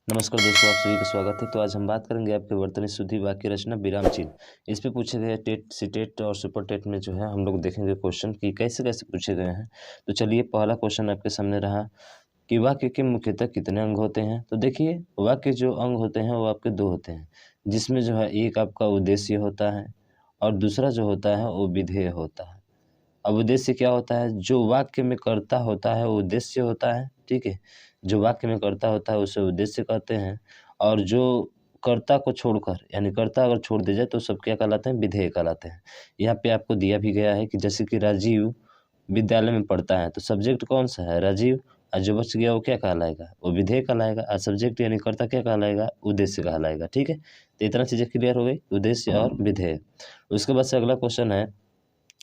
नमस्कार दोस्तों, आप सभी का स्वागत है। तो आज हम बात करेंगे आपके वर्तनी शुद्धि वाक्य रचना विराम चिन्ह। इस पे पूछे गए टेट सीटेट और सुपर टेट में जो है हम लोग देखेंगे क्वेश्चन कि कैसे कैसे पूछे गए हैं। तो चलिए, पहला क्वेश्चन आपके सामने रहा कि वाक्य के मुख्यतः कितने अंग होते हैं। तो देखिए, वाक्य जो अंग होते हैं वो आपके दो होते हैं, जिसमें जो है एक आपका उद्देश्य होता है और दूसरा जो होता है वो विधेय होता है। अब उद्देश्य क्या होता है? जो वाक्य में कर्ता होता है वो उद्देश्य होता है, ठीक है। जो वाक्य में कर्ता होता है उसे उद्देश्य कहते हैं, और जो कर्ता को छोड़कर यानी कर्ता अगर छोड़ दिया जाए तो सब क्या कहलाते हैं? विधेय कहलाते हैं। यहाँ पे आपको दिया भी गया है कि जैसे कि राजीव विद्यालय में पढ़ता है, तो सब्जेक्ट कौन सा है? राजीव। और जो बच गया वो क्या कहलाएगा? वो विधेय कहलाएगा। और सब्जेक्ट यानी कर्ता क्या कहलाएगा? उद्देश्य कहलाएगा, ठीक है। तो इतना चीज़ें क्लियर हो गई, उद्देश्य और विधेय। उसके बाद से अगला क्वेश्चन है,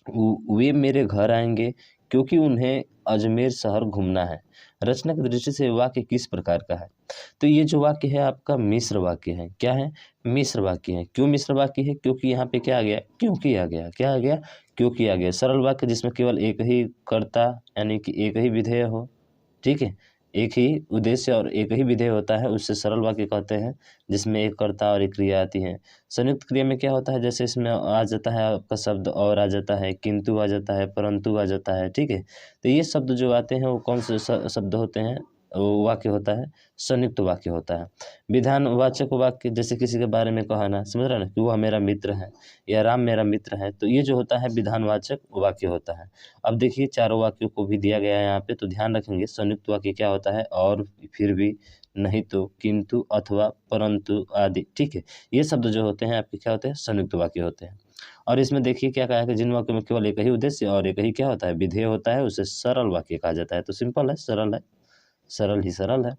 वे मेरे घर आएंगे क्योंकि उन्हें अजमेर शहर घूमना है। रचना की दृष्टि से वाक्य किस प्रकार का है? तो ये जो वाक्य है आपका मिश्र वाक्य है। क्या है? मिश्र वाक्य है। क्यों मिश्र वाक्य है? क्योंकि यहाँ पे क्या आ गया? क्योंकि आ गया। क्या आ गया? क्योंकि आ गया। सरल वाक्य जिसमें केवल एक ही कर्ता यानी कि एक ही विधेय हो, ठीक है। एक ही उद्देश्य और एक ही विधेय होता है, उससे सरल वाक्य कहते हैं, जिसमें एक कर्ता और एक क्रिया आती है। संयुक्त क्रिया में क्या होता है? जैसे इसमें आ जाता है आपका शब्द और आ जाता है, किंतु आ जाता है, परंतु आ जाता है, ठीक है। तो ये शब्द जो आते हैं वो कौन से शब्द होते हैं? वो वाक्य होता है, संयुक्त वाक्य होता है। विधानवाचक वाक्य जैसे किसी के बारे में कहना, समझ रहे हैं ना, कि वह मेरा मित्र है या राम मेरा मित्र है, तो ये जो होता है विधानवाचक वाक्य होता है। अब देखिए, चारों वाक्यों को भी दिया गया है यहाँ पे, तो ध्यान रखेंगे। संयुक्त वाक्य क्या होता है? और, फिर भी, नहीं तो, किंतु, अथवा, परंतु आदि, ठीक है। ये शब्द जो होते हैं आपके क्या होते हैं? संयुक्त वाक्य होते हैं। और इसमें देखिए क्या कहा है कि जिन वाक्यों में केवल एक ही उद्देश्य और एक ही क्या होता है? विधेय होता है, उसे सरल वाक्य कहा जाता है। तो सिंपल है, सरल है, सरल ही सरल है।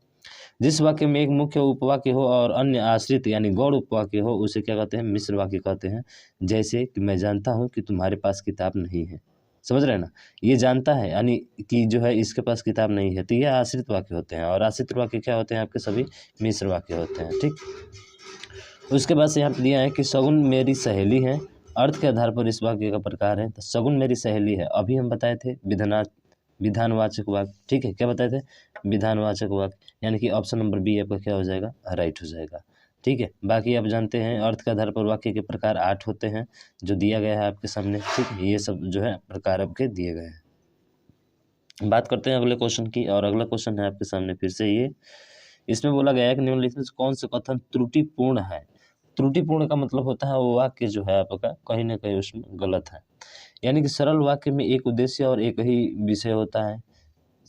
जिस वाक्य में एक मुख्य उपवाक्य हो और अन्य आश्रित यानी गौड़ उपवाक्य हो, उसे क्या कहते हैं? मिश्र वाक्य कहते हैं। जैसे कि मैं जानता हूँ कि तुम्हारे पास किताब नहीं है। समझ रहे हैं ना? ये जानता है यानी कि जो है इसके पास किताब नहीं है, तो ये आश्रित वाक्य होते हैं। और आश्रित वाक्य क्या होते हैं? आपके सभी मिश्र वाक्य होते हैं, ठीक। उसके बाद से यहाँ पे दिया है कि सगुन मेरी सहेली है। अर्थ के आधार पर इस वाक्य का प्रकार है। तो सगुन मेरी सहेली है, अभी हम बताए थे विधानवाचक वाक्य, ठीक है। क्या बताए थे? विधानवाचक वाक्य, यानी कि ऑप्शन नंबर बी आपका क्या हो जाएगा? राइट हो जाएगा, ठीक है। बाकी आप जानते हैं अर्थ के आधार पर वाक्य के प्रकार 8 होते हैं, जो दिया गया है आपके सामने, ठीक है। ये सब जो है प्रकार आपके दिए गए हैं। बात करते हैं अगले क्वेश्चन की, और अगला क्वेश्चन है आपके सामने फिर से ये। इसमें बोला गया है कि निम्नलिखित में से कौन से कथन त्रुटिपूर्ण है? त्रुटिपूर्ण का मतलब होता है वो वाक्य जो है आपका कहीं ना कहीं उसमें गलत है। यानी कि सरल वाक्य में एक उद्देश्य और एक ही विषय होता है।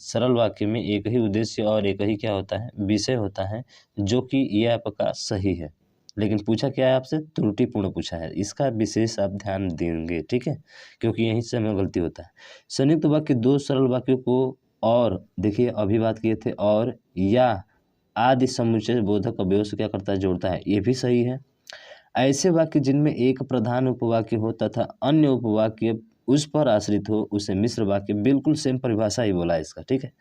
सरल वाक्य में एक ही उद्देश्य और एक ही क्या होता है? विषय होता है, जो कि ये आपका सही है। लेकिन पूछा क्या है आपसे? त्रुटिपूर्ण पूछा है। इसका विशेष आप ध्यान देंगे, ठीक है, क्योंकि यहीं से हमें गलती होता है। संयुक्त वाक्य दो सरल वाक्यों को, और देखिए अभी बात किए थे, और या आदि समुच्चय बोधक अवयव से क्या करता है? जोड़ता है। ये भी सही है। ऐसे वाक्य जिनमें एक प्रधान उपवाक्य हो तथा अन्य उपवाक्य उस पर आश्रित हो, उसे मिश्र वाक्य। बिल्कुल सेम परिभाषा ही बोला है इसका, ठीक है।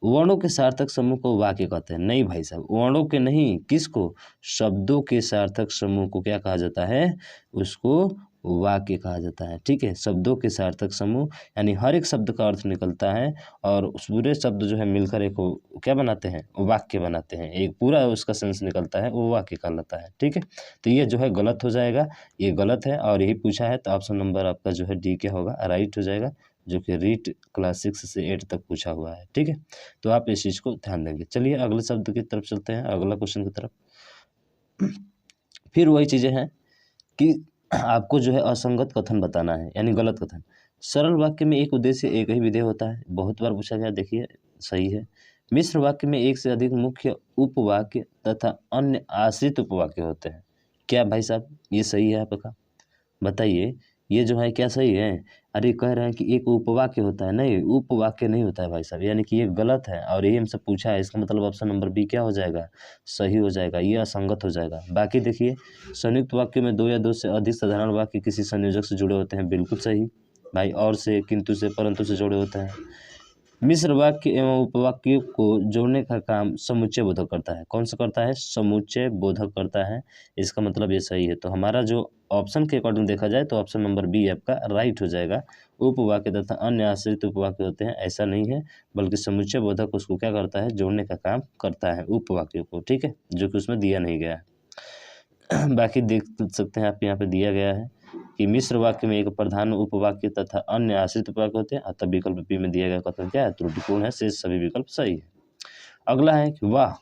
वर्णों के सार्थक समूह को वाक्य कहते हैं। नहीं भाई साहब, वर्णों के नहीं, किसको? शब्दों के सार्थक समूह को क्या कहा जाता है? उसको वाक्य कहा जाता है, ठीक है। शब्दों के सार्थक समूह यानी हर एक शब्द का अर्थ निकलता है, और उस पूरे शब्द जो है मिलकर एक क्या बनाते हैं? वाक्य बनाते हैं। एक पूरा उसका सेंस निकलता है, वो वाक्य कहलाता है, ठीक है। तो ये जो है गलत हो जाएगा, ये गलत है, और यही पूछा है, तो ऑप्शन नंबर आपका जो है डी क्या होगा? राइट हो जाएगा, जो कि रीट क्लास 6 से 8 तक पूछा हुआ है, ठीक है। तो आप इस चीज़ को ध्यान देंगे। चलिए अगले शब्द की तरफ चलते हैं, अगला क्वेश्चन की तरफ। फिर वही चीज़ें हैं कि आपको जो है असंगत कथन बताना है, यानी गलत कथन। सरल वाक्य में एक उद्देश्य एक ही विधेय होता है, बहुत बार पूछा गया, देखिए सही है। मिश्र वाक्य में एक से अधिक मुख्य उपवाक्य तथा अन्य आश्रित उपवाक्य होते हैं। क्या भाई साहब ये सही है आपका? बताइए, ये जो है क्या सही है? अरे कह रहे हैं कि एक उपवाक्य होता है, नहीं उपवाक्य नहीं होता है भाई साहब, यानी कि ये गलत है, और यही हमसे पूछा है। इसका मतलब ऑप्शन नंबर बी क्या हो जाएगा? सही हो जाएगा, ये असंगत हो जाएगा। बाकी देखिए, संयुक्त वाक्य में दो या दो से अधिक साधारण वाक्य किसी संयोजक से जुड़े होते हैं। बिल्कुल सही भाई, और से, किंतु से, परंतु से जुड़े होते हैं। मिश्र वाक्य एवं उपवाक्यों को जोड़ने का काम समुच्चय बोधक करता है। कौन सा करता है? समुच्चय बोधक करता है। इसका मतलब ये सही है। तो हमारा जो ऑप्शन के अकॉर्डिंग देखा जाए तो ऑप्शन नंबर बी आपका राइट हो जाएगा। उपवाक्य तथा अन्य आश्रित उपवाक्य होते हैं, ऐसा नहीं है, बल्कि समुच्चय बोधक उसको क्या करता है? जोड़ने का काम करता है उपवाक्यों को, ठीक है, जो कि उसमें दिया नहीं गया है। बाकी देख सकते हैं आप, यहाँ पे दिया गया है कि मिश्र वाक्य में एक प्रधान उपवाक्य तथा अन्य आश्रित उपवाक्य होते हैं, अतः विकल्प बी में दिया गया कथन क्या है? त्रुटिपूर्ण है, शेष सभी विकल्प सही है। अगला है कि वाह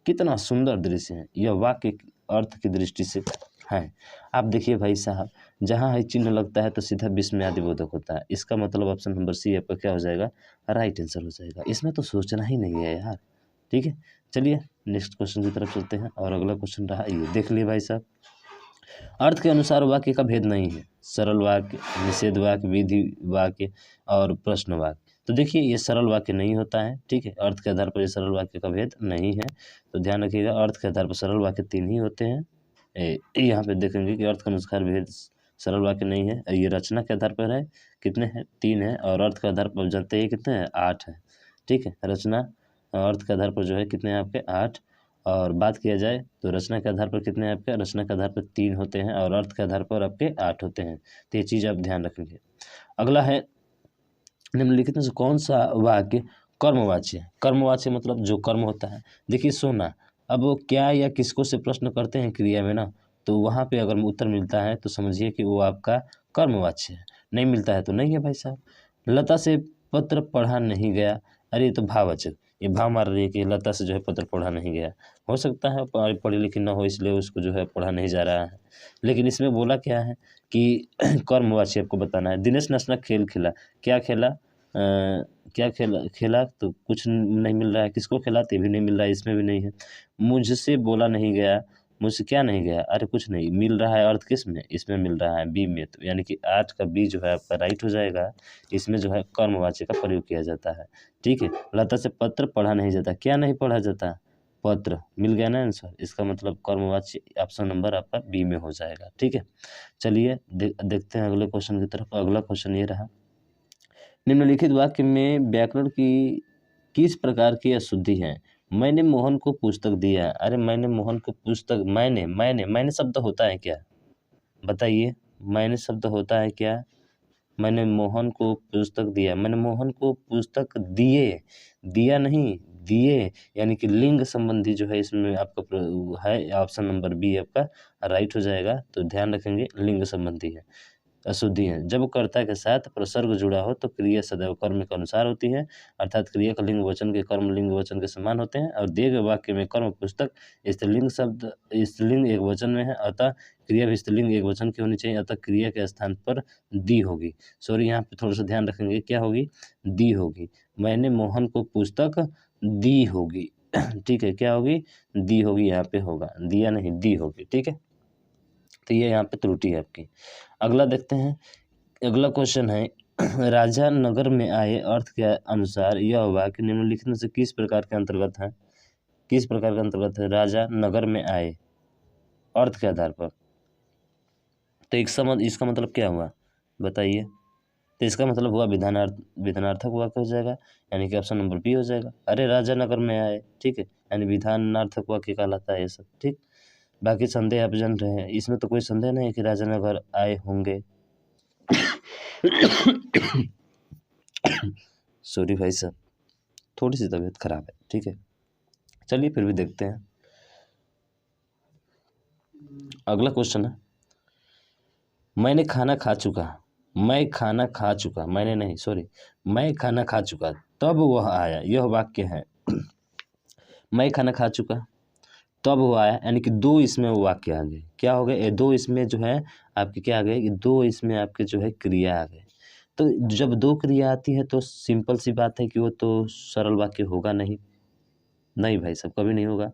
कितना सुंदर दृश्य है, यह वाक्य अर्थ की दृष्टि से है। आप देखिए भाई साहब, जहाँ है चिन्ह लगता है तो सीधा विस्मयादि बोधक होता है। इसका मतलब ऑप्शन नंबर सी आपका क्या हो जाएगा? राइट आंसर हो जाएगा। इसमें तो सोचना ही नहीं है यार, ठीक है। चलिए नेक्स्ट क्वेश्चन की तरफ चलते हैं, और अगला क्वेश्चन रहा ये देख लिए भाई साहब। अर्थ के अनुसार वाक्य का भेद नहीं है। सरल वाक्य, निषेध वाक्य, विधि वाक्य और प्रश्न वाक्य। तो देखिए ये सरल वाक्य नहीं होता है, ठीक है। अर्थ के आधार पर ये सरल वाक्य का भेद नहीं है, तो ध्यान रखिएगा। अर्थ के आधार पर सरल वाक्य 3 ही होते हैं। यहाँ पे देखेंगे कि अर्थ के अनुसार भेद सरल वाक्य नहीं है। ये रचना के आधार पर है, कितने हैं? 3 है। और अर्थ के आधार पर जानते हैं कितने हैं? 8 है, ठीक है। रचना अर्थ के आधार पर जो है कितने हैं आपके? 8। और बात किया जाए तो रचना के आधार पर कितने हैं आपके? रचना के आधार पर 3 होते हैं, और अर्थ के आधार पर आपके 8 होते हैं। तो ये चीज़ आप ध्यान रखेंगे। अगला है निम्नलिखित में से कौन सा वाक्य कर्मवाच्य है? कर्मवाच्य मतलब जो कर्म होता है। देखिए सोना, अब वो क्या या किसको से प्रश्न करते हैं क्रिया में ना, तो वहाँ पे अगर उत्तर मिलता है तो समझिए कि वो आपका कर्मवाच्य है, नहीं मिलता है तो नहीं है भाई साहब। लता से पत्र पढ़ा नहीं गया, अरे ये तो भाववाचक, ये भाव मार रही है कि लता से जो है पत्र पढ़ा नहीं गया। हो सकता है पढ़ी लिखी ना हो, इसलिए उसको जो है पढ़ा नहीं जा रहा है, लेकिन इसमें बोला क्या है कि कर्मवाच्य आपको बताना है। दिनेश ने खेल खेला, क्या खेला? क्या खेला? खेला तो कुछ नहीं मिल रहा है, किसको खेला? तो भी नहीं मिल रहा है, इसमें भी नहीं है। मुझसे बोला नहीं गया, मुझसे क्या नहीं गया? अरे कुछ नहीं मिल रहा है। अर्थ किस में? इसमें मिल रहा है, बी में। तो यानी कि 8 का बी जो है आपका राइट हो जाएगा। इसमें जो है कर्मवाच्य का प्रयोग किया जाता है, ठीक है। लता से पत्र पढ़ा नहीं जाता, क्या नहीं पढ़ा जाता? पत्र। मिल गया ना आंसर। इसका मतलब कर्मवाच्य ऑप्शन नंबर आपका बी में हो जाएगा, ठीक है। चलिए देखते हैं अगले क्वेश्चन की तरफ। अगला क्वेश्चन ये रहा, निम्नलिखित वाक्य में व्याकरण की किस प्रकार की अशुद्धि है? मैंने मोहन को पुस्तक दिया, अरे मैंने मोहन को पुस्तक, मैंने शब्द होता है क्या? बताइए, मैंने शब्द होता है क्या? मैंने मोहन को पुस्तक दिया, मैंने मोहन को पुस्तक दिए, दिया नहीं, दिए, यानी कि लिंग संबंधी जो है इसमें आपका है। ऑप्शन नंबर बी आपका राइट हो जाएगा। तो ध्यान रखेंगे लिंग संबंधी है, अशुद्धि है। जब कर्ता के साथ प्रसर्ग जुड़ा हो तो क्रिया सदैव कर्म के अनुसार होती है, अर्थात क्रिया का लिंग वचन के कर्म लिंग वचन के समान होते हैं। और दिए गए वाक्य में कर्म पुस्तक स्त्रीलिंग शब्द, स्त्रीलिंग एक वचन में है, अतः क्रिया भी स्त्रीलिंग एक वचन की होनी चाहिए, अतः क्रिया के स्थान पर दी होगी। सॉरी, यहाँ पे थोड़ा सा ध्यान रखेंगे, क्या होगी? दी होगी। मैंने मोहन को पुस्तक दी होगी, ठीक है। क्या होगी? दी होगी, यहाँ पे होगा, दिया नहीं, दी होगी, ठीक है। तो ये यहाँ पे त्रुटि है आपकी। अगला देखते हैं। अगला क्वेश्चन है, राजा नगर में आए अर्थ के अनुसार यह वाक्य निम्नलिखित में से किस प्रकार के अंतर्गत है? किस प्रकार का अंतर्गत है? राजा नगर में आए अर्थ के आधार पर, तो इसका मतलब क्या हुआ बताइए? तो इसका मतलब हुआ विधानार्थक वाक्य हो जाएगा, यानी कि ऑप्शन नंबर बी हो जाएगा। अरे राजा नगर में आए, ठीक है, यानी विधानार्थक वाक्य कहलाता है ये सब, ठीक। बाकी संदेह आप जान रहे हैं, इसमें तो कोई संदेह नहीं है कि राजा नगर आए होंगे। सॉरी भाई साहब, थोड़ी सी तबीयत खराब है, ठीक है। चलिए फिर भी देखते हैं। अगला क्वेश्चन है, मैंने खाना खा चुका, मैं खाना खा चुका, मैंने नहीं, सॉरी, मैं खाना खा चुका तब वह आया, यह वाक्य है। मैं खाना खा चुका तब वो आया, यानी कि 2 इसमें वो वाक्य आ गए। क्या हो गए? 2 इसमें जो है आपके क्या आ गए कि 2 इसमें आपके जो है क्रिया आ गए। तो जब 2 क्रिया आती है तो सिंपल सी बात है कि वो तो सरल वाक्य होगा नहीं, नहीं भाई साहब, कभी नहीं होगा।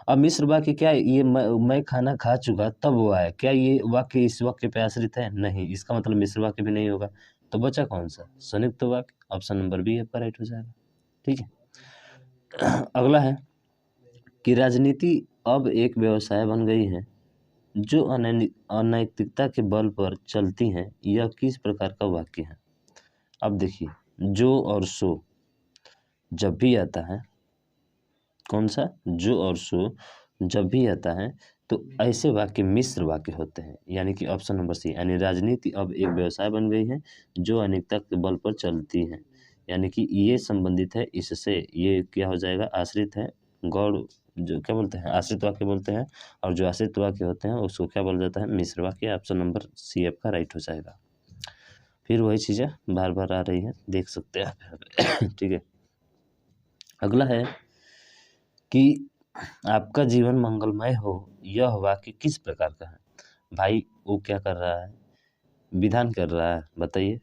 अब मिश्र वाक्य क्या है? ये मैं खाना खा चुका तब वो आया, क्या ये वाक्य इस वाक्य पे आश्रित है? नहीं, इसका मतलब मिश्र वाक्य भी नहीं होगा। तो बचा कौन सा? संयुक्त वाक्य। ऑप्शन नंबर बी आपका राइट हो जाएगा, ठीक है। अगला है कि राजनीति अब एक व्यवसाय बन गई है जो अनैतिकता के बल पर चलती हैं, यह किस प्रकार का वाक्य है? अब देखिए, जो और सो, जब भी आता है, कौन सा, जो और सो जब भी आता है तो ऐसे वाक्य मिश्र वाक्य होते हैं, यानी कि ऑप्शन नंबर सी, यानी राजनीति अब एक व्यवसाय बन गई है जो अनेकता के बल पर चलती है, यानी कि ये संबंधित है इससे, ये क्या हो जाएगा, आश्रित है, गौड़ जो क्या बोलते हैं आश्रित वाक्य बोलते हैं, और जो आश्रित वाक्य होते हैं उसको क्या बोला जाता है, मिश्र वाक्य। ऑप्शन नंबर सी आपका राइट हो जाएगा। फिर वही चीज़ें बार बार आ रही है, देख सकते हैं आप ठीक है। अगला है कि आपका जीवन मंगलमय हो, यह वाक्य किस प्रकार का है। भाई वो क्या कर रहा है, विधान कर रहा है, बताइए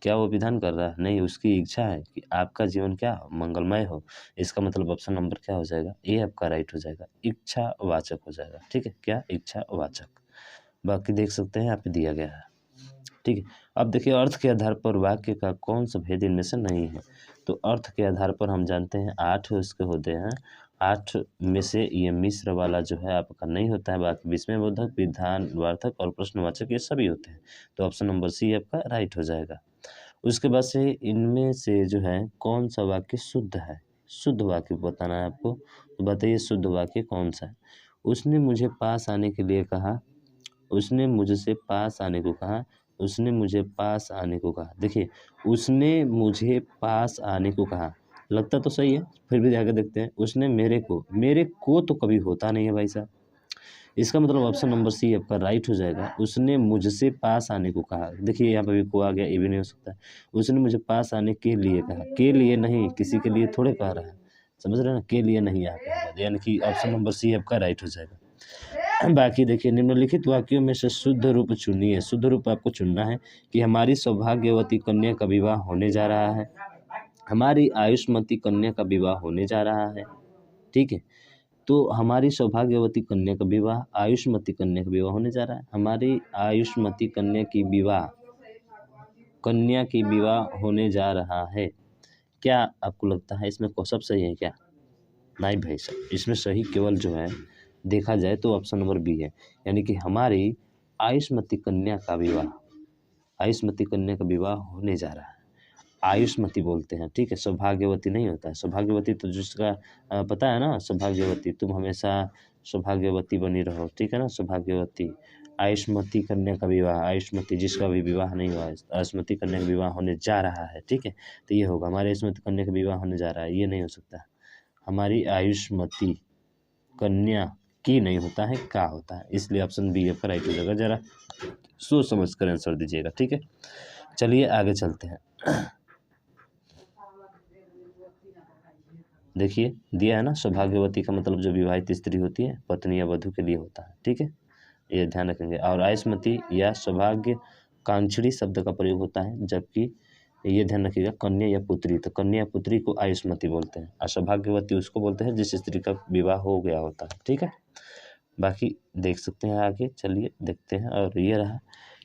क्या वो विधान कर रहा है, नहीं, उसकी इच्छा है कि आपका जीवन क्या हो, मंगलमय हो। इसका मतलब ऑप्शन नंबर क्या हो जाएगा, ए आपका राइट हो जाएगा, इच्छावाचक हो जाएगा। ठीक है, क्या, इच्छावाचक। बाकी देख सकते हैं यहाँ पे दिया गया है। ठीक है, अब देखिए अर्थ के आधार पर वाक्य का कौन सा भेद इनमें से नहीं है। तो अर्थ के आधार पर हम जानते हैं 8 उसके होते हैं, 8 में से ये मिश्र वाला जो है आपका नहीं होता है, बाकी विस्मयबोधक, विधानवार्थक और प्रश्नवाचक ये सभी होते हैं। तो ऑप्शन नंबर सी आपका राइट हो जाएगा। उसके बाद से इनमें से जो है कौन सा वाक्य शुद्ध है, शुद्ध वाक्य बताना है आपको। तो बताइए शुद्ध वाक्य कौन सा है। उसने मुझे पास आने के लिए कहा, उसने मुझसे पास आने को कहा, उसने मुझे पास आने को कहा। देखिए उसने मुझे पास आने को कहा, लगता तो सही है, फिर भी आगे देखते हैं। उसने मेरे को तो कभी होता नहीं है भाई साहब। इसका मतलब ऑप्शन नंबर सी आपका राइट हो जाएगा। उसने मुझसे पास आने को कहा, देखिए यहाँ पे भी को आ गया, ये भी नहीं हो सकता है। उसने मुझे पास आने के लिए कहा, के लिए नहीं, किसी के लिए थोड़े कह रहा है, समझ रहे हैं ना, के लिए नहीं यहाँ पे, यानी कि ऑप्शन नंबर सी आपका राइट हो जाएगा। बाकी देखिए निम्नलिखित वाक्यों में से शुद्ध रूप चुनिए। शुद्ध रूप आपको चुनना है कि हमारी सौभाग्यवती कन्या का विवाह होने जा रहा है, हमारी आयुष्मती कन्या का विवाह होने जा रहा है। ठीक है, तो हमारी सौभाग्यवती कन्या का विवाह, आयुष्मती कन्या का विवाह होने जा रहा है। हमारी आयुष्मती कन्या की विवाह होने जा रहा है। क्या आपको लगता है इसमें सब सही है क्या? नहीं भाई साहब, इसमें सही केवल जो है देखा जाए तो ऑप्शन नंबर बी है, यानी कि हमारी आयुष्मती कन्या का विवाह, आयुष्मती कन्या का विवाह होने जा रहा है। आयुष्मती बोलते हैं, ठीक है, सौभाग्यवती नहीं होता है। सौभाग्यवती तो जिसका पता है ना, सौभाग्यवती, तुम हमेशा सौभाग्यवती बनी रहो, ठीक है ना, सौभाग्यवती। आयुष्मती कन्या का विवाह, आयुष्मती जिसका भी विवाह नहीं हुआ है, आयुष्मती कन्या का विवाह होने जा रहा है, ठीक है, तो ये होगा हमारे आयुष्मती कन्या का विवाह होने जा रहा है, ये नहीं हो सकता। हमारी आयुष्मती कन्या की नहीं होता है, का होता है, इसलिए ऑप्शन बी आपका राइट हो जाएगा। जरा सोच समझ कर आंसर दीजिएगा, ठीक है। चलिए आगे चलते हैं। देखिए दिया है ना, सौभाग्यवती का मतलब जो विवाहित स्त्री होती है, पत्नी या वधू के लिए होता है, ठीक है, ये ध्यान रखेंगे। और आयुष्मती या सौभाग्य कांक्षणी शब्द का प्रयोग होता है, जबकि ये ध्यान रखिएगा कन्या या पुत्री, तो कन्या या पुत्री को आयुष्मती बोलते हैं, और सौभाग्यवती उसको बोलते हैं जिस स्त्री का विवाह हो गया होता है, ठीक है। बाकी देख सकते हैं आगे, चलिए देखते हैं। और ये रहा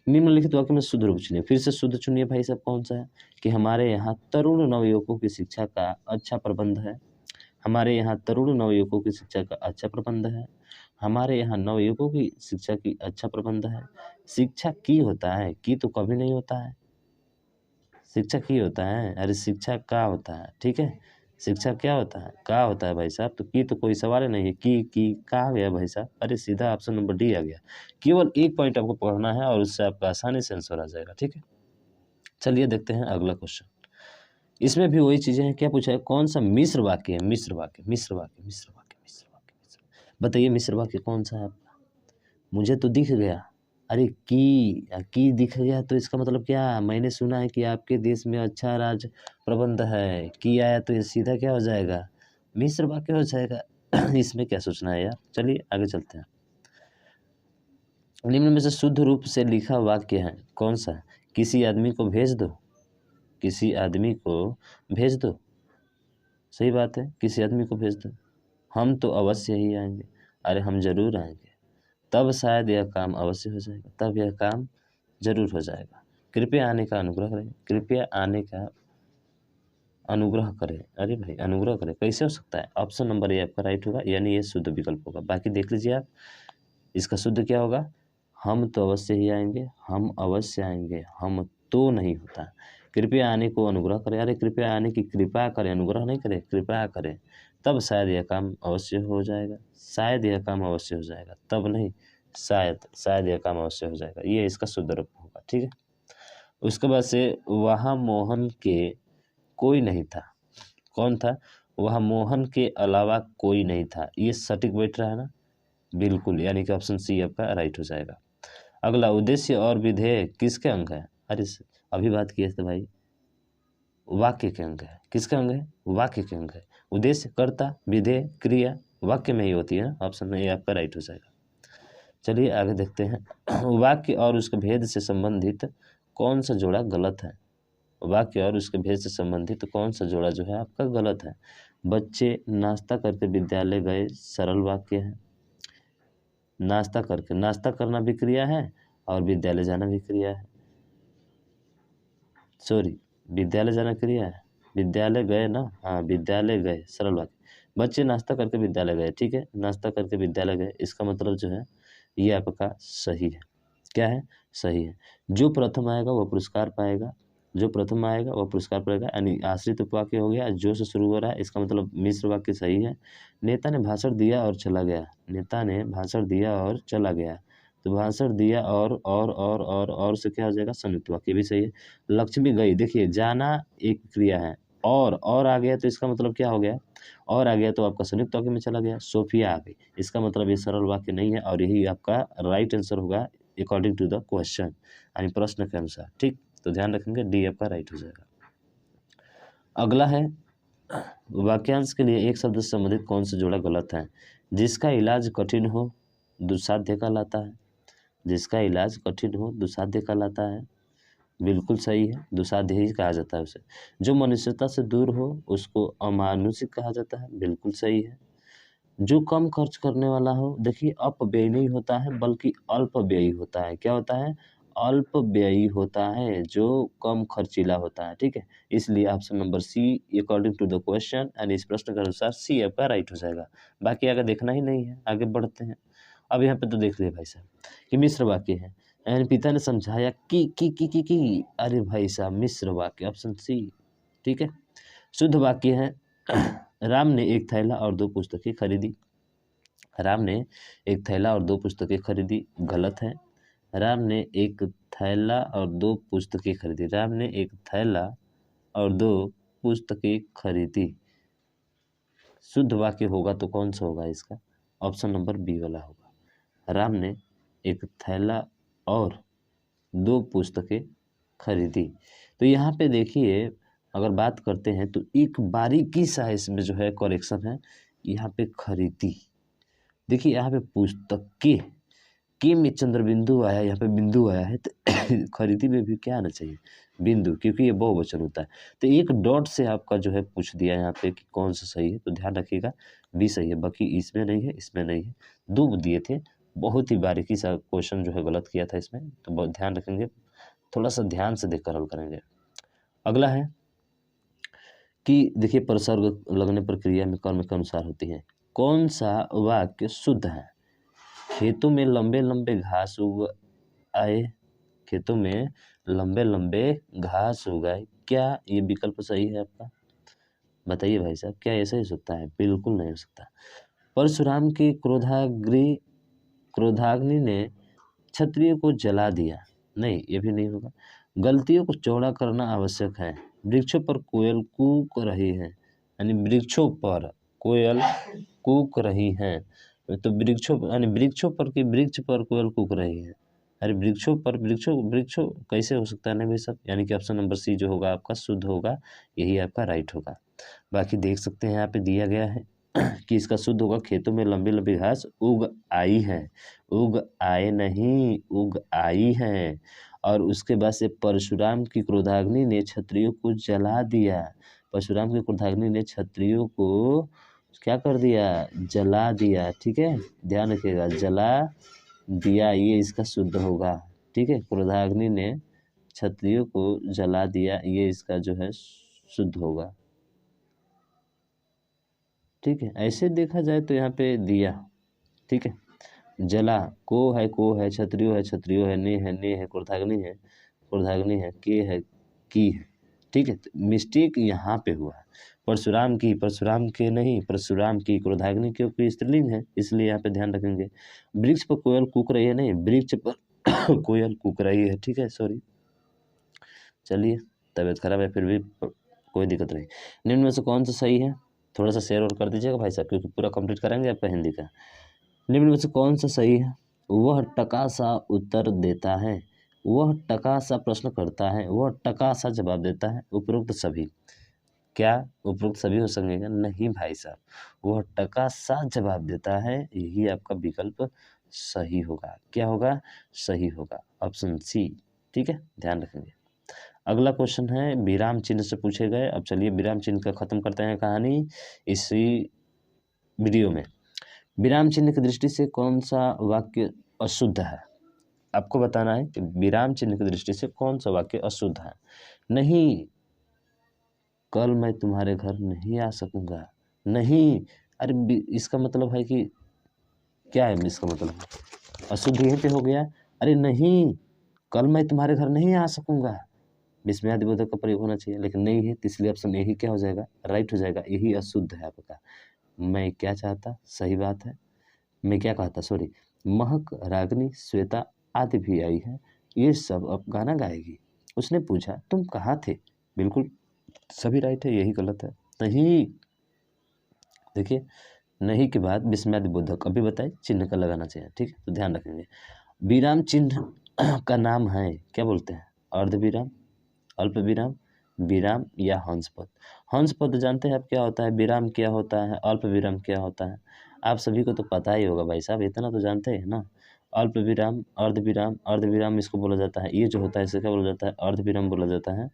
निम्नलिखित वाक्य में शुद्ध रूप चुनिए, फिर से शुद्ध चुनिए भाई साहब, कौन सा है कि हमारे यहाँ तरुण नवयुवकों की शिक्षा का अच्छा प्रबंध है, हमारे यहाँ तरुण नवयुवकों की शिक्षा का अच्छा प्रबंध है, हमारे यहाँ नवयुवकों की शिक्षा की अच्छा प्रबंध है। शिक्षा की होता है, की तो कभी नहीं होता है, शिक्षा की होता है, अरे शिक्षा का होता है, ठीक है, शिक्षा क्या होता है, का होता है भाई साहब, तो की तो कोई सवाल ही नहीं है, की का आ गया भाई साहब, अरे सीधा ऑप्शन नंबर डी आ गया। केवल एक पॉइंट आपको पढ़ना है और उससे आपका आसानी से आंसर आ जाएगा, ठीक है। चलिए देखते हैं अगला क्वेश्चन। इसमें भी वही चीजें हैं, क्या पूछा है, कौन सा मिश्र वाक्य है, मिश्र वाक्य, मिश्र वाक्य, मिश्र वाक्य, मिश्र वाक्य, मिश्र, बताइए मिश्र वाक्य कौन सा है आपका। मुझे तो दिख गया, अरे की दिख गया तो इसका मतलब क्या, मैंने सुना है कि आपके देश में अच्छा राज प्रबंध है, की आया तो ये सीधा क्या हो जाएगा, मिश्र वाक्य हो जाएगा। इसमें क्या सोचना है यार, चलिए आगे चलते हैं। निम्न में से शुद्ध रूप से लिखा वाक्य है कौन सा, किसी आदमी को भेज दो, किसी आदमी को भेज दो, सही बात है, किसी आदमी को भेज दो, हम तो अवश्य ही आएंगे, अरे हम जरूर आएंगे, तब शायद यह काम अवश्य हो जाएगा, तब यह काम जरूर हो जाएगा, कृपया आने का अनुग्रह करें, कृपया आने का अनुग्रह करें, अरे भाई अनुग्रह करें, कैसे हो सकता है, ऑप्शन नंबर ए आपका राइट होगा, यानी ये शुद्ध विकल्प होगा। बाकी देख लीजिए आप, इसका शुद्ध क्या होगा, हम तो अवश्य ही आएंगे, हम अवश्य आएंगे, हम तो नहीं होता, कृपया आने को अनुग्रह करें, अरे कृपया आने की कृपा करें, अनुग्रह नहीं करें, कृपा करें, तब शायद यह काम अवश्य हो जाएगा, शायद यह काम अवश्य हो जाएगा, तब नहीं, शायद यह काम अवश्य हो जाएगा, ये इसका शुद्ध रूप होगा। ठीक है, उसके बाद से वहाँ मोहन के कोई नहीं था, कौन था? वहाँ मोहन के अलावा कोई नहीं था, ये सटीक बैठ रहा है ना, बिल्कुल, यानी कि ऑप्शन सी आपका राइट हो जाएगा। अगला, उद्देश्य और विधेय किसके अंग है? अरे अभी बात किए थे भाई, वाक्य के अंग है, किसके अंग है? वाक्य के अंग है। उद्देश्य, कर्ता, विधेय, क्रिया वाक्य में ही होती है, ऑप्शन ए आपका राइट हो जाएगा। चलिए आगे देखते हैं। वाक्य और उसके भेद से संबंधित कौन सा जोड़ा गलत है? वाक्य और उसके भेद से संबंधित कौन सा जोड़ा जो है आपका गलत है? बच्चे नाश्ता करके विद्यालय गए, सरल वाक्य है। नाश्ता करके, नाश्ता करना भी क्रिया है और विद्यालय जाना भी क्रिया है, सॉरी, विद्यालय जाना क्रिया है, विद्यालय गए ना, हाँ विद्यालय गए, सरल वाक्य। बच्चे नाश्ता करके विद्यालय गए, ठीक है, नाश्ता करके विद्यालय गए, इसका मतलब जो है ये आपका सही है। क्या है? सही है। जो प्रथम आएगा वो पुरस्कार पाएगा, जो प्रथम आएगा वो पुरस्कार पाएगा, यानी आश्रित उपवाक्य हो गया, जो से शुरू हो रहा है, इसका मतलब मिश्र वाक्य सही है। नेता ने भाषण दिया और चला गया, नेता ने भाषण दिया और चला गया, तो भाषण दिया और से क्या हो जाएगा? संयुक्त वाक्य भी सही है। लक्ष्मी गई, देखिए जाना एक क्रिया है, और आ गया तो इसका मतलब क्या हो गया? और आ गया तो आपका संयुक्त वाक्य में चला गया। सोफिया आ गई, इसका मतलब ये सरल वाक्य नहीं है और यही आपका राइट आंसर होगा अकॉर्डिंग टू द क्वेश्चन, यानी प्रश्न के अनुसार। ठीक, तो ध्यान रखेंगे, डी आपका राइट हो जाएगा। अगला है, वाक्यांश के लिए एक शब्द से संबंधित कौन सा जोड़ा गलत है? जिसका इलाज कठिन हो दुस्साध्य कहलाता है, जिसका इलाज कठिन हो दुस्साध्य कहलाता है, बिल्कुल सही है, दुस्साध्य ही कहा जाता है उसे। जो मनुष्यता से दूर हो उसको अमानुषिक कहा जाता है, बिल्कुल सही है। जो कम खर्च करने वाला हो, देखिए अपव्यय नहीं होता है बल्कि अल्पव्ययी होता है। क्या होता है? अल्पव्ययी होता है, जो कम खर्चीला होता है। ठीक है, इसलिए option number C according to the question and इस प्रश्न के अनुसार सी आपका राइट हो जाएगा। बाकी आगे देखना ही नहीं है, आगे बढ़ते हैं। अब यहाँ पे तो देख लिया भाई साहब कि मिश्र वाक्य है, यानी पिता ने समझाया कि अरे भाई साहब मिश्र वाक्य, ऑप्शन सी। ठीक है, शुद्ध वाक्य है, राम ने एक थैला और 2 पुस्तकें खरीदी, राम ने एक थैला और 2 पुस्तकें खरीदी, गलत है। राम ने एक थैला और 2 पुस्तकें खरीदी, राम ने एक थैला और 2 पुस्तकें खरीदी, शुद्ध वाक्य होगा तो कौन सा होगा इसका? ऑप्शन नंबर बी वाला होगा। राम ने एक थैला और 2 पुस्तकें खरीदी। तो यहाँ पे देखिए, अगर बात करते हैं तो एक बारीकी सा इसमें जो है करेक्शन है, यहाँ पे खरीदी, देखिए यहाँ पे पुस्तकें के में चंद्र बिंदु आया, यहाँ पे बिंदु आया है, तो खरीदी में भी क्या आना चाहिए? बिंदु, क्योंकि ये बहुवचन होता है। तो एक डॉट से आपका जो है पूछ दिया यहाँ पे कि कौन सा सही है, तो ध्यान रखिएगा बी सही है, बाकी इसमें नहीं है, इसमें नहीं है, 2 दिए थे, बहुत ही बारीकी सा क्वेश्चन जो है गलत किया था इसमें, तो बहुत ध्यान रखेंगे, थोड़ा सा ध्यान से देखकर हल करेंगे। अगला है कि देखिए प्रसर्ग लगने पर क्रिया में कर्म के अनुसार होती है, कौन सा वाक्य शुद्ध है? खेतों में लंबे लंबे घास उग आए, खेतों में लंबे लंबे घास उगाए, क्या ये विकल्प सही है आपका? बताइए भाई साहब, क्या ऐसा ही सकता है? बिल्कुल नहीं हो सकता। परशुराम की क्रोधाग्नि ने क्षत्रिय को जला दिया, नहीं ये भी नहीं होगा। गलतियों को चौड़ा करना आवश्यक है, वृक्षों पर कोयल कूक रही है, यानी वृक्षों पर कोयल कूक रही हैं, तो वृक्षों यानी वृक्षों पर कि वृक्ष पर कोयल कूक रही है, अरे वृक्षों पर वृक्षों कैसे हो सकता है ना भाई साहब, यानी कि ऑप्शन नंबर सी जो होगा आपका शुद्ध होगा, यही आपका राइट होगा। बाकी देख सकते हैं यहाँ पे दिया गया है कि इसका शुद्ध होगा, खेतों में लंबी लंबी घास उग आई है, उग आए नहीं, उग आई है। और उसके बाद से परशुराम की क्रोधाग्नि ने क्षत्रियों को जला दिया, परशुराम की क्रोधाग्नि ने क्षत्रियों को क्या कर दिया? जला दिया। ठीक है, ध्यान रखिएगा, जला दिया, ये इसका शुद्ध होगा। ठीक है, क्रोधाग्नि ने क्षत्रियों को जला दिया, ये इसका जो है शुद्ध होगा। ठीक है, ऐसे देखा जाए तो यहाँ पे दिया, ठीक है, जला, को है, क्षत्रियो है, ने है, क्रोधाग्नि है, के है, की है, ठीक है, तो मिस्टेक यहाँ पे हुआ है। परशुराम की, परशुराम के नहीं, परशुराम की, क्रोधाग्नि क्योंकि स्त्रीलिंग है, इसलिए यहाँ पे ध्यान रखेंगे। वृक्ष पर कोयल कूक रही है, नहीं, वृक्ष पर कोयल कूक रही है, ठीक है, सॉरी, चलिए, तबीयत खराब है फिर भी कोई दिक्कत नहीं। निम्न में से कौन सा सही है, थोड़ा सा शेयर और कर दीजिएगा भाई साहब, क्योंकि पूरा कंप्लीट करेंगे आपका हिंदी का। निम्न में से कौन सा सही है, वह टका सा उत्तर देता है, वह टका सा प्रश्न करता है, वह टका सा जवाब देता है, उपरोक्त सभी। क्या उपरोक्त सभी हो सकेगा, नहीं भाई साहब, वह टका सा जवाब देता है, यही आपका विकल्प सही होगा। क्या होगा, सही होगा, ऑप्शन सी, ठीक है, ध्यान रखेंगे। अगला क्वेश्चन है विराम चिन्ह से पूछे गए। अब चलिए विराम चिन्ह का खत्म करते हैं कहानी इसी वीडियो में। विराम चिन्ह की दृष्टि से कौन सा वाक्य अशुद्ध है, आपको बताना है कि विराम चिन्ह की दृष्टि से कौन सा वाक्य अशुद्ध है। नहीं, कल मैं तुम्हारे घर नहीं आ सकूंगा, नहीं, अरे इसका मतलब है कि क्या है, इसका मतलब अशुद्ध यहीं पे हो गया। अरे नहीं, कल मैं तुम्हारे घर नहीं आ सकूंगा, विस्मयादिबोधक का प्रयोग होना चाहिए, लेकिन नहीं है, तो इसलिए ऑप्शन यही क्या हो जाएगा, राइट हो जाएगा, यही अशुद्ध है आपका। मैं क्या चाहता, सही बात है, मैं क्या कहता, सॉरी, महक, रागिनी, श्वेता आदि भी आई है, ये सब अब गाना गाएगी। उसने पूछा तुम कहाँ थे, बिल्कुल सभी राइट है, यही गलत है। नहीं, देखिए, नहीं के बाद विस्मयादिबोधक अभी बताए चिन्ह का लगाना चाहिए, ठीक है, तो ध्यान रखेंगे। विराम चिन्ह का नाम है, क्या बोलते हैं, अर्ध विराम, अल्प विराम, विराम या हंस पद। हंस पद जानते हैं आप क्या होता है, विराम क्या होता है, अल्प विराम क्या होता है, आप सभी को तो पता ही होगा भाई साहब, इतना तो जानते हैं ना। अल्प विराम, अर्ध विराम, अर्ध विराम इसको बोला जाता है, ये जो होता है इसे क्या बोला जाता है, अर्ध विराम बोला जाता है।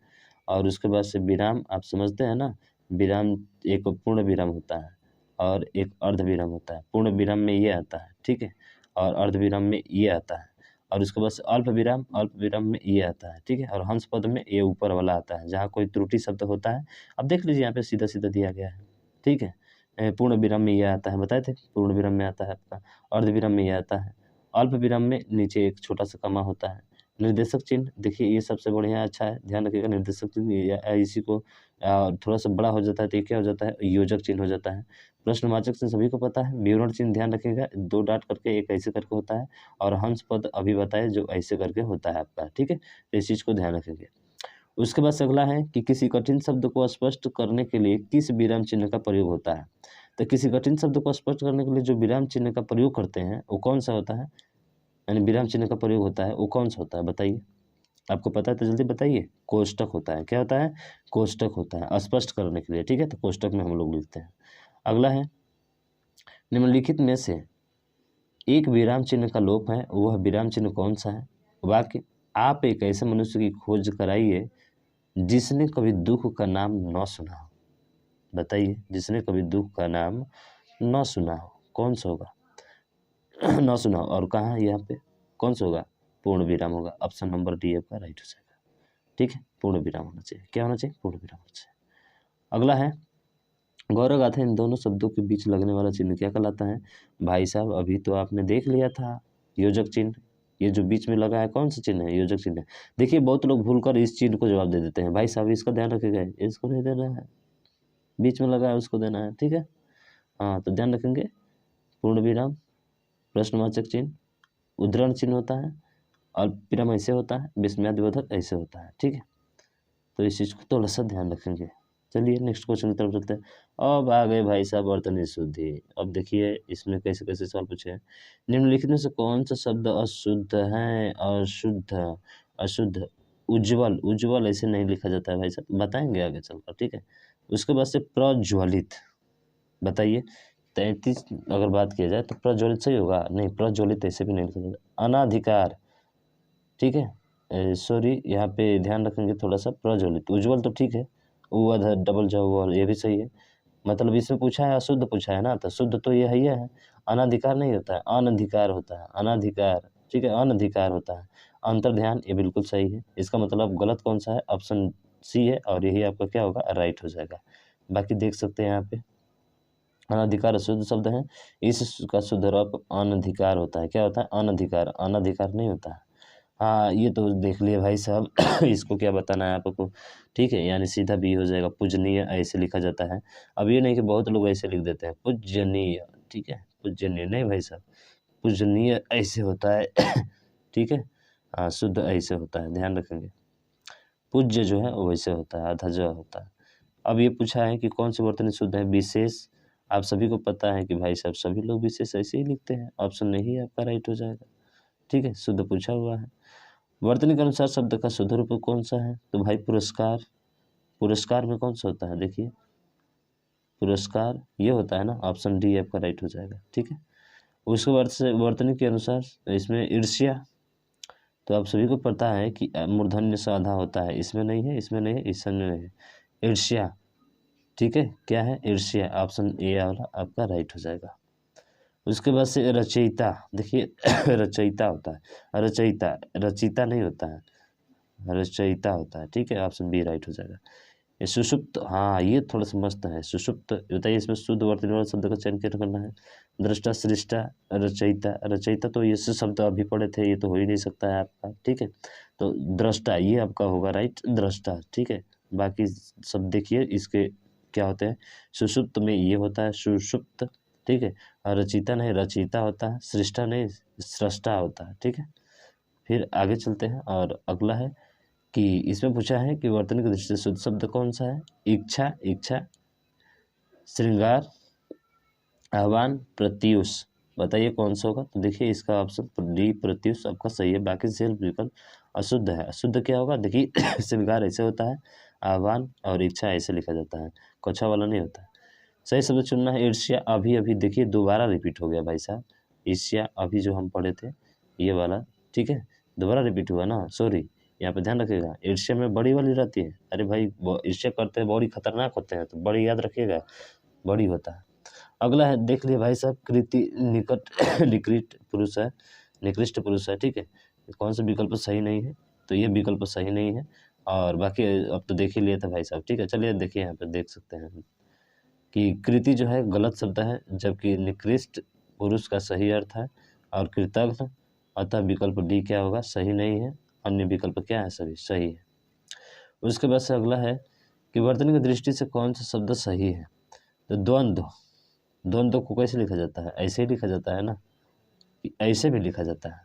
और उसके बाद से विराम आप समझते हैं ना, विराम एक पूर्ण विराम होता है और एक अर्ध विराम होता है। पूर्ण विराम में ये आता है, ठीक है, और अर्ध विराम में ये आता है, और उसके बाद से अल्प विराम, अल्प विराम में ये आता है, ठीक है, और हंस पद में ये ऊपर वाला आता है, जहाँ कोई त्रुटि शब्द होता है। अब देख लीजिए यहाँ पे सीधा सीधा दिया गया है, ठीक है। पूर्ण विराम में ये आता है, बताए थे, पूर्ण विराम में आता है आपका, अर्ध विराम में ये आता है, अल्प विराम में नीचे एक छोटा सा कमा होता है। निर्देशक चिन्ह देखिए, ये सबसे बढ़िया अच्छा है, ध्यान रखिएगा, निर्देशक चिन्ह इसी को थोड़ा सा बड़ा हो जाता है तो ये क्या हो जाता है, योजक चिन्ह हो जाता है। प्रश्नवाचक चिन्ह सभी को पता है, विवरण चिन्ह ध्यान रखिएगा, 2 डॉट करके एक ऐसे करके होता है, और हंस पद अभी बताए जो ऐसे करके होता है आपका, ठीक है, तो इस चीज़ को ध्यान रखेंगे। उसके बाद से अगला है कि किसी कठिन शब्द को स्पष्ट करने के लिए किस विराम चिन्ह का प्रयोग होता है। तो किसी कठिन शब्द को स्पष्ट करने के लिए जो विराम चिन्ह का प्रयोग करते हैं वो कौन सा होता है, यानी विराम चिन्ह का प्रयोग होता है वो कौन सा होता है, बताइए, आपको पता है तो जल्दी बताइए। कोष्टक होता है, क्या होता है, कोष्टक होता है, स्पष्ट करने के लिए, ठीक है, तो कोष्टक में हम लोग लिखते हैं। अगला है निम्नलिखित में से एक विराम चिन्ह का लोप है, वह विराम चिन्ह कौन सा है। वाक्य, आप एक ऐसे मनुष्य की खोज कराइए जिसने कभी दुख का नाम न सुना हो, बताइए, जिसने कभी दुख का नाम न सुना हो, कौन सा होगा न सुना हो, और कहाँ यहाँ पे कौन सा होगा, पूर्ण विराम होगा, ऑप्शन नंबर डी आपका राइट हो जाएगा, ठीक है, पूर्ण विराम होना चाहिए, क्या होना चाहिए, पूर्ण विराम होना चाहिए। अगला है गौरव गाथा, इन दोनों शब्दों के बीच लगने वाला चिन्ह क्या कहलाता है। भाई साहब अभी तो आपने देख लिया था, योजक चिन्ह, ये जो बीच में लगा है कौन सा चिन्ह है, योजक चिन्ह है। देखिए बहुत लोग भूलकर इस चिन्ह को जवाब दे देते हैं, भाई साहब इसका ध्यान रखिएगा, इसको नहीं देना है, बीच में लगा है उसको देना है, ठीक है, हाँ, तो ध्यान रखेंगे। पूर्ण विराम, प्रश्नवाचक चिन्ह, उद्धरण चिन्ह होता है, अल्प विराम ऐसे होता है, विस्मयादिबोधक ऐसे होता है, ठीक है, तो इस चीज़ को थोड़ा सा ध्यान रखेंगे। चलिए नेक्स्ट क्वेश्चन की तरफ चलते हैं। अब आ गए भाई साहब वर्तनी शुद्धि। अब देखिए इसमें कैसे कैसे सवाल पूछे हैं। निम्नलिखित में से कौन सा शब्द अशुद्ध है, अशुद्ध, अशुद्ध, उज्ज्वल, उज्ज्वल ऐसे नहीं लिखा जाता है भाई साहब, बताएंगे आगे चलकर, ठीक है। उसके बाद से प्रज्वलित, बताइए, 33 अगर बात किया जाए तो प्रज्वलित सही होगा, नहीं, प्रज्वलित ऐसे भी नहीं लिखा जाता। अनाधिकार, ठीक है, सॉरी यहाँ पे ध्यान रखेंगे थोड़ा सा, प्रज्वलित, उज्ज्वल तो ठीक है, उधर डबल जवाल ये भी सही है, मतलब इसमें पूछा है अशुद्ध पूछा है ना, तो शुद्ध तो ये है, अनाधिकार नहीं होता है, अनधिकार होता है, अनाधिकार, ठीक है, अनधिकार होता है। अंतर ध्यान ये बिल्कुल सही है, इसका मतलब गलत कौन सा है, ऑप्शन सी है, और यही आपका क्या होगा, राइट हो जाएगा। बाकी देख सकते हैं यहाँ पे अनधिकार अशुद्ध शब्द है, इसका शुद्ध रूप अनधिकार होता है, क्या होता है, अनधिकार, अनधिकार नहीं होता है। हाँ ये तो देख लिए भाई साहब इसको क्या बताना है आपको, ठीक है, यानी सीधा बी हो जाएगा। पूजनीय ऐसे लिखा जाता है। अब ये नहीं कि बहुत लोग ऐसे लिख देते हैं पूजनीय, ठीक है, पूजनीय नहीं भाई साहब, पूजनीय ऐसे होता है ठीक है, हाँ शुद्ध ऐसे होता है, ध्यान रखेंगे। पूज्य जो है वो वैसे होता है, आधा ज होता है। अब ये पूछा है कि कौन से वर्तनी शुद्ध है, विशेष। आप सभी को पता है कि भाई साहब सभी लोग विशेष ऐसे ही लिखते हैं, ऑप्शन नहीं आपका राइट हो जाएगा, ठीक है, शुद्ध पूछा हुआ है। वर्तनी के अनुसार शब्द का शुद्ध रूप कौन सा है, तो भाई पुरस्कार। पुरस्कार में कौन सा होता है, देखिए पुरस्कार ये होता है ना, ऑप्शन डी आपका राइट हो जाएगा, ठीक है। उसके बाद से वर्तनी के अनुसार इसमें ईर्ष्या, तो आप सभी को पता है कि मूर्धन्य से आधा होता है, इसमें नहीं है, इसमें नहीं है, इसमें नहीं है, ईर्ष्या, ठीक है, क्या है ईर्ष्या, ऑप्शन ए वाला आपका राइट हो जाएगा। उसके बाद से रचयिता, देखिए रचयिता होता है, रचयिता, रचिता नहीं होता है, रचयिता होता है, ठीक है, ऑप्शन बी राइट हो जाएगा। ये सुषुप्त, हाँ ये थोड़ा सा मस्त है, सुषुप्त बताइए, इसमें शुद्ध वर्तनी वाले शब्द का चयन कैसे करना है। दृष्टा, सृष्टा, रचयिता। रचयिता तो ये शब्द अभी पढ़े थे, ये तो हो ही नहीं सकता है आपका, ठीक है, तो दृष्टा ये आपका होगा राइट, दृष्टा, ठीक है। बाकी सब देखिए इसके क्या होते हैं, सुषुप्त में ये होता है सुषुप्त, ठीक है, और रचिता नहीं रचयिता होता है, सृष्टा नहीं सृष्टा होता है, ठीक है। फिर आगे चलते हैं और अगला है कि इसमें पूछा है कि वर्तनी की दृष्टि से शुद्ध शब्द कौन सा है। इच्छा, इच्छा, श्रृंगार, आह्वान, प्रत्यूष, बताइए कौन सा होगा, तो देखिए इसका ऑप्शन डी प्रत्यूष आपका सही है, बाकी सेल्फ विकल्प अशुद्ध है। अशुद्ध क्या होगा, देखिए श्रृंगार ऐसे होता है, आह्वान और इच्छा ऐसे लिखा जाता है, कोछा वाला नहीं होता है। सही शब्द चुनना है। ईर्ष्या अभी अभी देखिए दोबारा रिपीट हो गया भाई साहब, ईर्ष्या अभी जो हम पढ़े थे ये वाला, ठीक है, दोबारा रिपीट हुआ ना, सॉरी, यहाँ पे ध्यान रखिएगा। ईर्ष्या में बड़ी वाली रहती है, अरे भाई ईर्ष्या करते हैं बड़ी खतरनाक होते हैं, तो बड़ी याद रखिएगा, बड़ी होता है। अगला है देख लिए भाई साहब, कृति निकट निकृष्ट पुरुष है, निकृष्ट पुरुष है, ठीक है, कौन सा विकल्प सही नहीं है, तो ये विकल्प सही नहीं है। और बाकी अब तो देख ही लिया था भाई साहब, ठीक है, चलिए देखिए यहाँ पे देख सकते हैं कि कृति जो है गलत शब्द है, जबकि निकृष्ट पुरुष का सही अर्थ है, और कृतज्ञ, अतः विकल्प डी क्या होगा, सही नहीं है। अन्य विकल्प क्या है, सभी सही है। उसके बाद से अगला है कि वर्तनी की दृष्टि से कौन सा शब्द सही है, तो द्वंद्व। द्वंद्व को कैसे लिखा जाता है, ऐसे ही लिखा जाता है ना, कि ऐसे भी लिखा जाता है,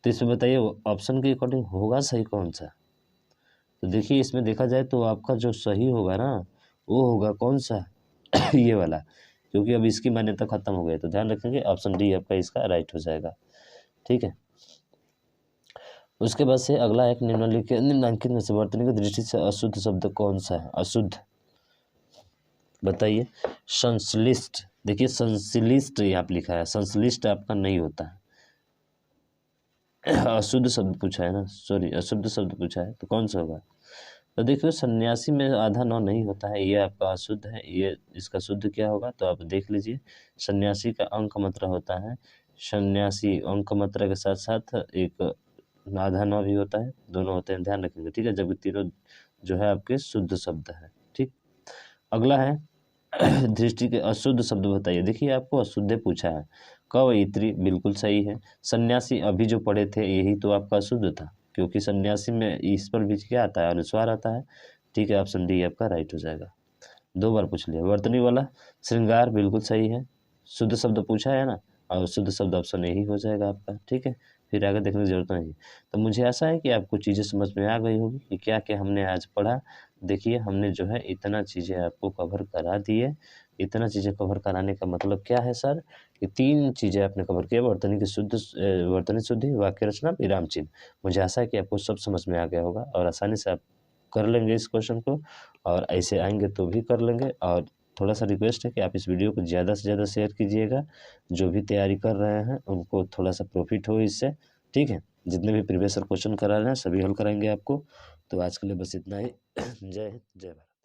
तो इसमें बताइए ऑप्शन के अकॉर्डिंग होगा सही कौन सा। तो देखिए इसमें देखा जाए तो आपका जो सही होगा ना वो होगा कौन सा ये वाला, क्योंकि अब इसकी मान्यता खत्म हो गई, तो ध्यान रखेंगे ऑप्शन डी आपका इसका राइट हो जाएगा, ठीक है। उसके बाद से अगला एक निम्नलिखित में से वर्तनी की दृष्टि से अशुद्ध शब्द कौन सा है, अशुद्ध बताइए। संश्लिष्ट, देखिए संश्लिष्ट यहाँ पे लिखा है, संश्लिष्ट आपका नहीं होता है, अशुद्ध शब्द पूछा है ना, सॉरी अशुद्ध शब्द पूछा है, तो कौन सा होगा, तो देखिए सन्यासी में आधा नौ नहीं होता है, ये आपका अशुद्ध है, ये इसका शुद्ध क्या होगा, तो आप देख लीजिए। सन्यासी का अंक मात्रा होता है, सन्यासी अंक मात्रा के साथ साथ एक आधा नौ भी होता है, दोनों होते हैं, ध्यान रखेंगे, ठीक है, जबकि तीनों जो है आपके शुद्ध शब्द है, ठीक। अगला है दृष्टि के अशुद्ध शब्द बताइए, देखिए आपको अशुद्ध पूछा है। कवयित्री बिल्कुल सही है, सन्यासी अभी जो पढ़े थे यही तो आपका अशुद्ध था, क्योंकि सन्यासी में इस पर भी क्या आता है, अनुस्वार आता है, ठीक है, ऑप्शन डी आपका राइट हो जाएगा, दो बार पूछ लिया। वर्तनी वाला श्रृंगार बिल्कुल सही है, शुद्ध शब्द पूछा है ना, और शुद्ध शब्द ऑप्शन यही हो जाएगा आपका, ठीक है, फिर आगे देखने की जरूरत नहीं। तो मुझे आशा है कि आपको चीज़ें समझ में आ गई होगी कि क्या क्या हमने आज पढ़ा। देखिए हमने जो है इतना चीज़ें आपको कवर करा दी है। इतना चीज़ें कवर कराने का मतलब क्या है सर, कि 3 चीज़ें आपने कवर किया, वर्तनी की शुद्ध वर्तनी शुद्धि, वाक्य रचना, विराम चिन्ह। मुझे आशा है कि आपको सब समझ में आ गया होगा और आसानी से आप कर लेंगे इस क्वेश्चन को, और ऐसे आएँगे तो भी कर लेंगे। और थोड़ा-सा रिक्वेस्ट है कि आप इस वीडियो को ज़्यादा से ज़्यादा शेयर कीजिएगा, जो भी तैयारी कर रहे हैं उनको थोड़ा-सा प्रॉफिट हो इससे, ठीक है? जितने भी प्रीवियस ईयर क्वेश्चन करा रहे हैं सभी हल कराएँगे आपको। तो आज के लिए बस इतना ही। जय हिंद, जय भारत।